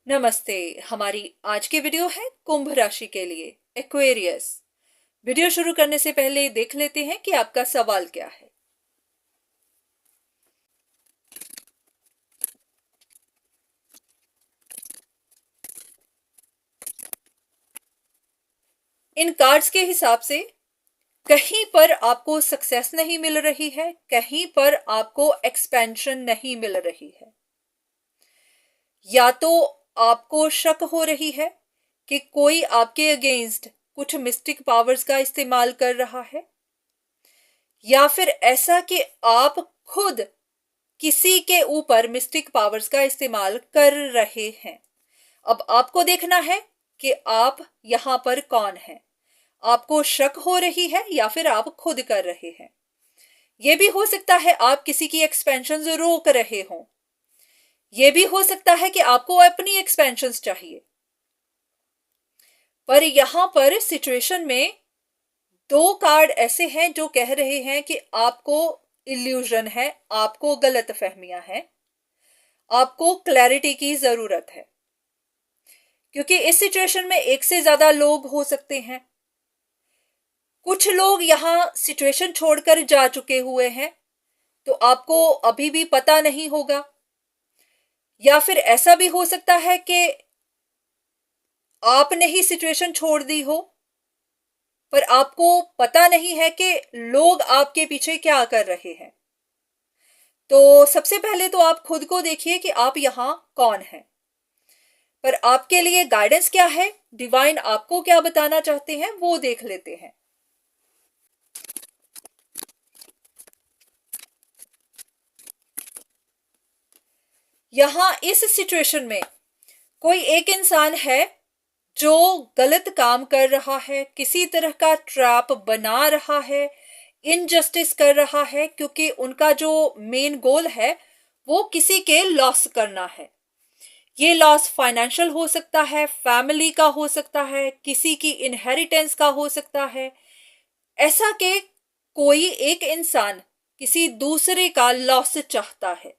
नमस्ते। हमारी आज की वीडियो है कुंभ राशि के लिए, एक्वेरियस। वीडियो शुरू करने से पहले देख लेते हैं कि आपका सवाल क्या है। इन कार्ड्स के हिसाब से कहीं पर आपको सक्सेस नहीं मिल रही है, कहीं पर आपको एक्सपेंशन नहीं मिल रही है। या तो आपको शक हो रही है कि कोई आपके अगेंस्ट कुछ मिस्टिक पावर्स का इस्तेमाल कर रहा है, या फिर ऐसा कि आप खुद किसी के ऊपर मिस्टिक पावर्स का इस्तेमाल कर रहे हैं। अब आपको देखना है कि आप यहां पर कौन हैं। आपको शक हो रही है या फिर आप खुद कर रहे हैं। यह भी हो सकता है आप किसी की एक्सपेंशन रोक रहे हो। यह भी हो सकता है कि आपको अपनी एक्सपेंशन चाहिए। पर यहां पर सिचुएशन में दो कार्ड ऐसे हैं जो कह रहे हैं कि आपको इल्यूजन है, आपको गलत फहमियां हैं, आपको क्लैरिटी की जरूरत है। क्योंकि इस सिचुएशन में एक से ज्यादा लोग हो सकते हैं। कुछ लोग यहां सिचुएशन छोड़कर जा चुके हुए हैं, तो आपको अभी भी पता नहीं होगा। या फिर ऐसा भी हो सकता है कि आपने ही सिचुएशन छोड़ दी हो, पर आपको पता नहीं है कि लोग आपके पीछे क्या कर रहे हैं। तो सबसे पहले तो आप खुद को देखिए कि आप यहां कौन हैं। पर आपके लिए गाइडेंस क्या है, डिवाइन आपको क्या बताना चाहते हैं, वो देख लेते हैं। यहां इस सिचुएशन में कोई एक इंसान है जो गलत काम कर रहा है, किसी तरह का ट्रैप बना रहा है, इनजस्टिस कर रहा है, क्योंकि उनका जो मेन गोल है वो किसी के लॉस करना है। ये लॉस फाइनेंशियल हो सकता है, फैमिली का हो सकता है, किसी की इनहेरिटेंस का हो सकता है। ऐसा कि कोई एक इंसान किसी दूसरे का लॉस चाहता है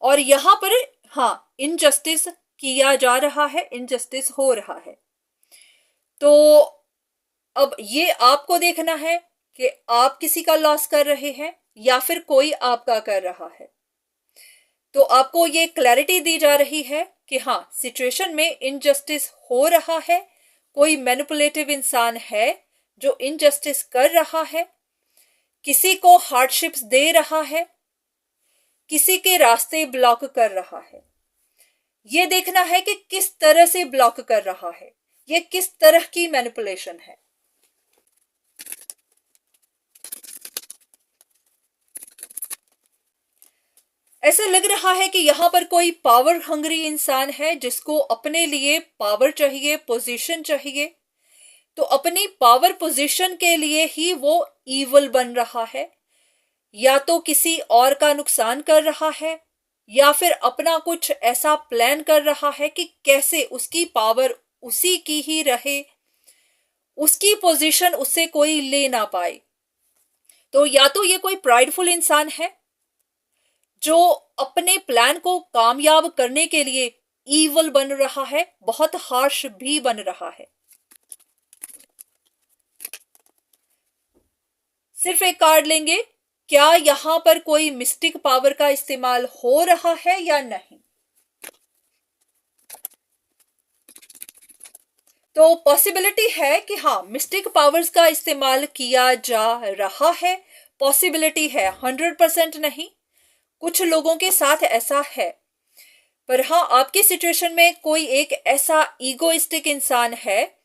और यहां पर हाँ इनजस्टिस किया जा रहा है, इनजस्टिस हो रहा है। तो अब ये आपको देखना है कि आप किसी का लॉस कर रहे हैं या फिर कोई आपका कर रहा है। तो आपको ये क्लैरिटी दी जा रही है कि हाँ सिचुएशन में इनजस्टिस हो रहा है, कोई मैनिपुलेटिव इंसान है जो इनजस्टिस कर रहा है, किसी को हार्डशिप्स दे रहा है, किसी के रास्ते ब्लॉक कर रहा है। ये देखना है कि किस तरह से ब्लॉक कर रहा है, ये किस तरह की मैनिपुलेशन है। ऐसा लग रहा है कि यहां पर कोई पावर हंग्री इंसान है जिसको अपने लिए पावर चाहिए, पोजीशन चाहिए। तो अपनी पावर पोजीशन के लिए ही वो ईवल बन रहा है, या तो किसी और का नुकसान कर रहा है, या फिर अपना कुछ ऐसा प्लान कर रहा है कि कैसे उसकी पावर उसी की ही रहे, उसकी पोजीशन उससे कोई ले ना पाए। तो या तो ये कोई प्राइडफुल इंसान है जो अपने प्लान को कामयाब करने के लिए ईवल बन रहा है, बहुत हार्श भी बन रहा है। सिर्फ एक कार्ड लेंगे, क्या यहां पर कोई मिस्टिक पावर का इस्तेमाल हो रहा है या नहीं। तो पॉसिबिलिटी है कि हाँ मिस्टिक पावर्स का इस्तेमाल किया जा रहा है। पॉसिबिलिटी है, 100% नहीं। कुछ लोगों के साथ ऐसा है। पर हाँ आपकी सिचुएशन में कोई एक ऐसा ईगोइस्टिक इंसान है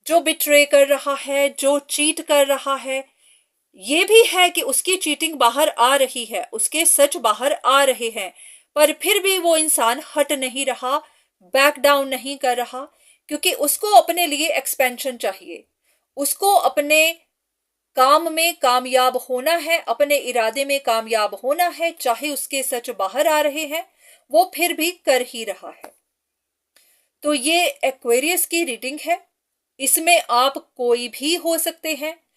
जो बिट्रे कर रहा है, जो चीट कर रहा है। ये भी है कि उसकी चीटिंग बाहर आ रही है, उसके सच बाहर आ रहे हैं, पर फिर भी वो इंसान हट नहीं रहा, बैक डाउन नहीं कर रहा, क्योंकि उसको अपने लिए एक्सपेंशन चाहिए। उसको अपने काम में कामयाब होना है, अपने इरादे में कामयाब होना है, चाहे उसके सच बाहर आ रहे हैं वो फिर भी कर ही रहा है। तो ये एक्वेरियस की रीडिंग है। इसमें आप कोई भी हो सकते हैं।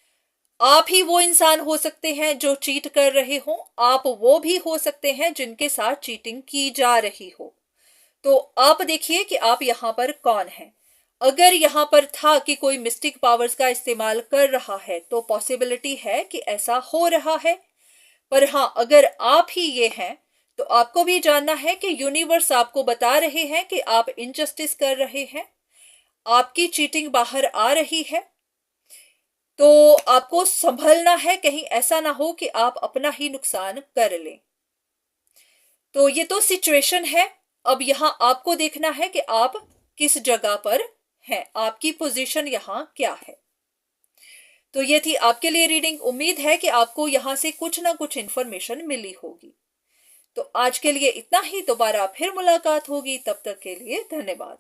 आप ही वो इंसान हो सकते हैं जो चीट कर रहे हो, आप वो भी हो सकते हैं जिनके साथ चीटिंग की जा रही हो। तो आप देखिए कि आप यहाँ पर कौन हैं। अगर यहाँ पर था कि कोई मिस्टिक पावर्स का इस्तेमाल कर रहा है तो पॉसिबिलिटी है कि ऐसा हो रहा है। पर हाँ, अगर आप ही ये हैं तो आपको भी जानना है कि यूनिवर्स आपको बता रहे हैं कि आप इनजस्टिस कर रहे हैं, आपकी चीटिंग बाहर आ रही है। तो आपको संभलना है, कहीं ऐसा ना हो कि आप अपना ही नुकसान कर लें। तो ये तो सिचुएशन है। अब यहाँ आपको देखना है कि आप किस जगह पर हैं, आपकी पोजीशन यहाँ क्या है। तो ये थी आपके लिए रीडिंग। उम्मीद है कि आपको यहाँ से कुछ ना कुछ इन्फॉर्मेशन मिली होगी। तो आज के लिए इतना ही, दोबारा फिर मुलाकात होगी, तब तक के लिए धन्यवाद।